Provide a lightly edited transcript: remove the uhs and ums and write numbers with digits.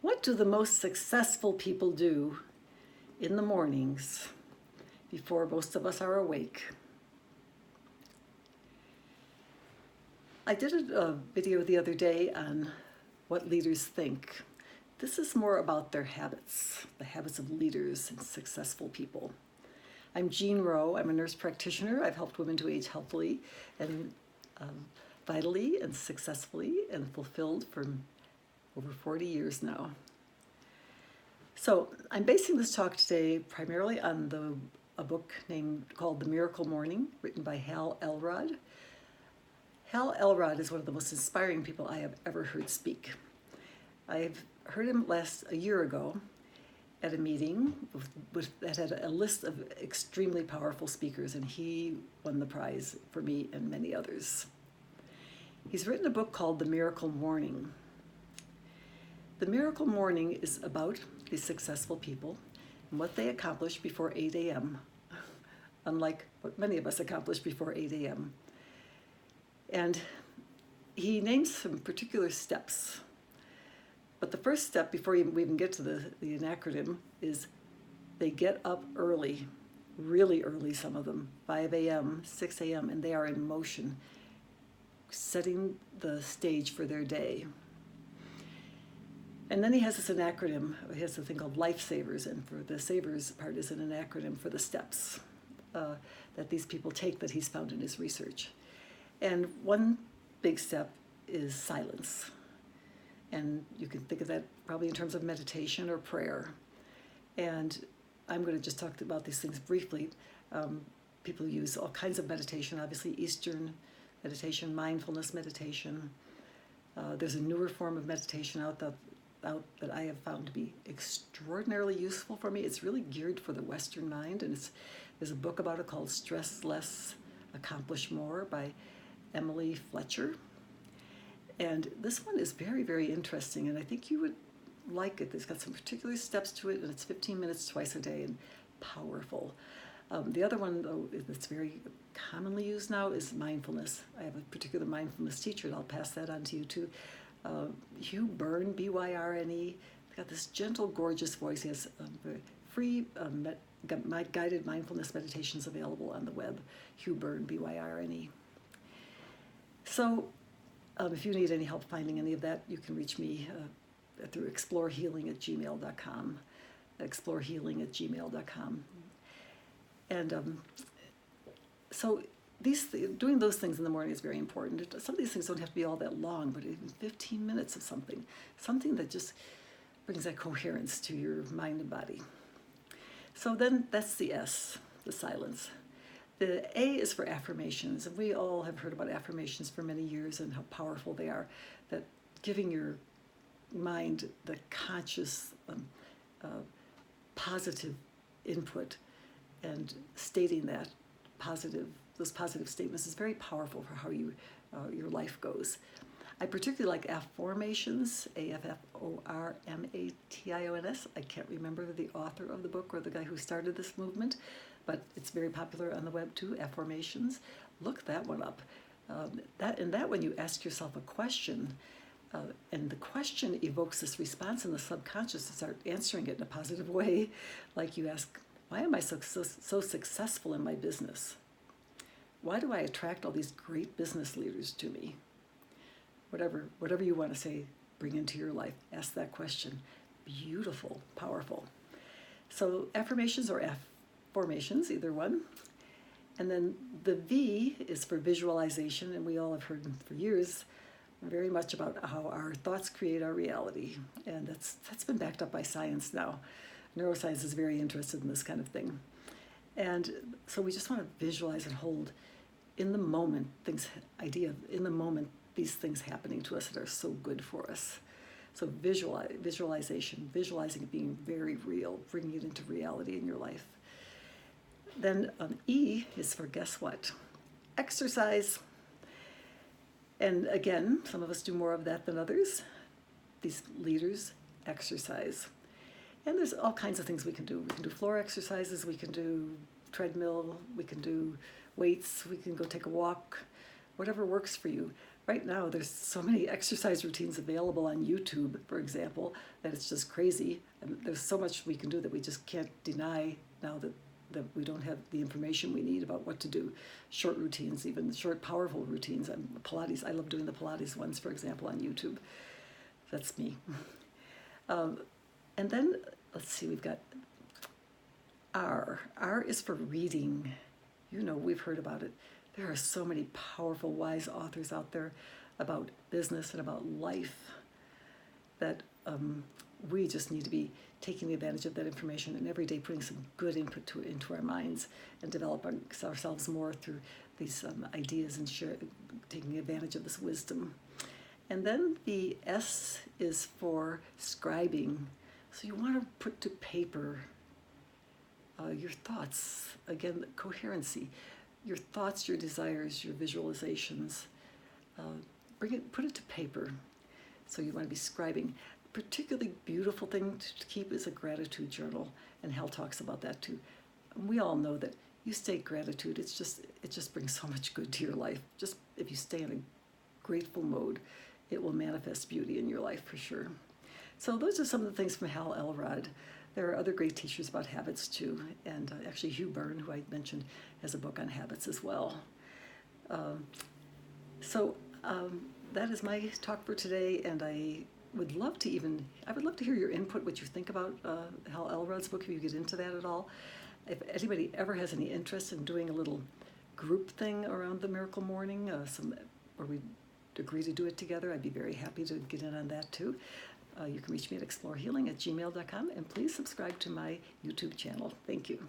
What do the most successful people do in the mornings before most of us are awake? I did a video the other day on what leaders think. This is more about their habits, the habits of leaders and successful people. I'm Jean Rowe. I'm a nurse practitioner. I've helped women to age healthily and vitally and successfully and fulfilled for over 40 years now. So I'm basing this talk today primarily on a book called The Miracle Morning, written by Hal Elrod. Hal Elrod is one of the most inspiring people I have ever heard speak. I've heard him a year ago at a meeting that had a list of extremely powerful speakers, and he won the prize for me and many others. He's written a book called The Miracle Morning. The Miracle Morning is about these successful people and what they accomplish before 8 a.m., unlike what many of us accomplish before 8 a.m. And he names some particular steps. But the first step, before we even get to the acronym, is they get up early, really early, some of them, 5 a.m., 6 a.m., and they are in motion, setting the stage for their day. And then he has an acronym. He has a thing called Lifesavers, and for the savers part is an acronym for the steps that these people take that he's found in his research. And one big step is silence. And you can think of that probably in terms of meditation or prayer. And I'm going to just talk about these things briefly. People use all kinds of meditation, obviously Eastern meditation, mindfulness meditation. There's a newer form of meditation out that I have found to be extraordinarily useful for me. It's really geared for the Western mind, and there's a book about it called Stress Less, Accomplish More by Emily Fletcher. And this one is very, very interesting, and I think you would like it. It's got some particular steps to it, and it's 15 minutes twice a day and powerful. The other one, though, that's very commonly used now is mindfulness. I have a particular mindfulness teacher, and I'll pass that on to you too. Hugh Byrne, Byrne. He's got this gentle, gorgeous voice. He has free guided mindfulness meditations available on the web. Hugh Byrne, Byrne. So if you need any help finding any of that, you can reach me through explorehealing@gmail.com. Explorehealing@gmail.com. And so doing those things in the morning is very important. Some of these things don't have to be all that long, but even 15 minutes of something that just brings that coherence to your mind and body. So then that's the S, the silence. The A is for affirmations, and we all have heard about affirmations for many years and how powerful they are, that giving your mind the conscious, positive input and stating those positive statements is very powerful for how your life goes. I particularly like afformations, AFFORMATIONS. I can't remember the author of the book or the guy who started this movement, but it's very popular on the web too, afformations. Look that one up. That when you ask yourself a question, and the question evokes this response in the subconscious to start answering it in a positive way. Like you ask, why am I so successful in my business? Why do I attract all these great business leaders to me? Whatever you want to say, bring into your life, ask that question. Beautiful, powerful. So affirmations or afformations, either one. And then the V is for visualization, and we all have heard for years very much about how our thoughts create our reality. And that's been backed up by science now. Neuroscience is very interested in this kind of thing. And so we just want to visualize and hold in the moment these things happening to us that are so good for us. So visualization, visualizing it being very real, bringing it into reality in your life. Then E is for guess what? Exercise. And again, some of us do more of that than others. These leaders exercise. And there's all kinds of things we can do. We can do floor exercises, we can do treadmill, we can do weights, we can go take a walk, whatever works for you. right now there's so many exercise routines available on YouTube, for example, that it's just crazy. And there's so much we can do that we just can't deny now that we don't have the information we need about what to do. Short routines, even short, powerful routines. Pilates, I love doing the Pilates ones, for example, on YouTube. That's me. And then, let's see, we've got R. R is for reading. You know, we've heard about it. There are so many powerful, wise authors out there about business and about life that we just need to be taking advantage of that information and every day putting some good input into our minds and develop ourselves more through these ideas and taking advantage of this wisdom. And then the S is for scribing. So you want to put to paper your thoughts. Again, coherency. Your thoughts, your desires, your visualizations. Put it to paper. So you want to be scribing. A particularly beautiful thing to keep is a gratitude journal, and Hal talks about that too. We all know that you state gratitude. It just brings so much good to your life. Just if you stay in a grateful mode, it will manifest beauty in your life for sure. So those are some of the things from Hal Elrod. There are other great teachers about habits too, and actually Hugh Byrne, who I mentioned, has a book on habits as well. That is my talk for today, and I would love to hear your input, what you think about Hal Elrod's book, if you get into that at all. If anybody ever has any interest in doing a little group thing around the Miracle Morning, where we agree to do it together, I'd be very happy to get in on that too. You can reach me at explorehealing@gmail.com, and please subscribe to my YouTube channel. Thank you.